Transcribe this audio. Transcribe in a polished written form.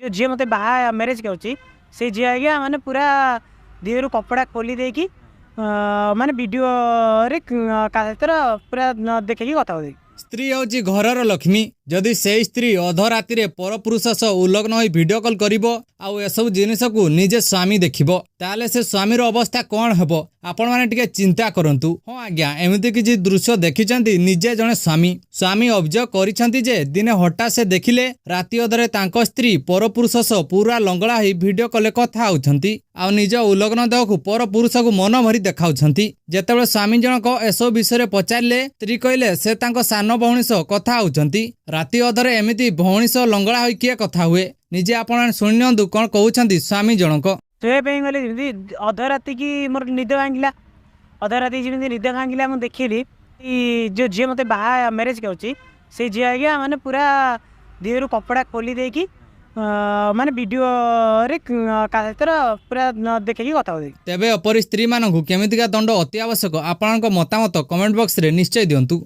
झी मत बाहा मैरेज कर से झी आज्ञा माने पूरा देहरु कपड़ा खोली देकी माने वीडियो रे पूरा देखिकी कथा हो स्त्री होची घरर लक्ष्मी जदि से स्त्री अध राति परपुरुष सह उल्लग्न होई वीडियो कॉल करिवो आउ एसबु जिनिस को निजे स्वामी देखिबो ताले से स्वामीर अवस्था कौन हेबो आपण माने टिके चिंता करंतु। हाँ आज्ञा एमिति किछि दृश्य देखिचंती निजे जने स्वामी अभियोग करिसंती जे दिने हटा से देखिले राति अधरे तांको स्त्री परपुरुष सह पूरा लंगड़ा होई वीडियो कॉल कथा होउछंती आ निज उल्लग्न देह को परपुरुष को मन भरी देखाउछंती। जेतेबेले स्वामी जनक एसबु विषय पचारिले स्त्री कहले से तांको सान भौणी सह कथा होउछंती राति अधरे एमिति भौणी सह लंगड़ा होई किए कथा हुए निजे आपण सुनियंतु कोन कहउछंती स्वामी जनक गली अध राति की मोर निद भांगिला अध राति जमी निद भांगिला मुझे देखिली जो झी मत बाहा मैरेज कर झी आज्ञा माने पूरा देहरु कपड़ा खोली देकी माने वीडियो रे पूरा देखिकी कथा हो तेबे अपरी स्त्री मानकु केमितिका दंड अति आवश्यक आपनक मतामत कमेंट बॉक्स रे निश्चय दियंतु।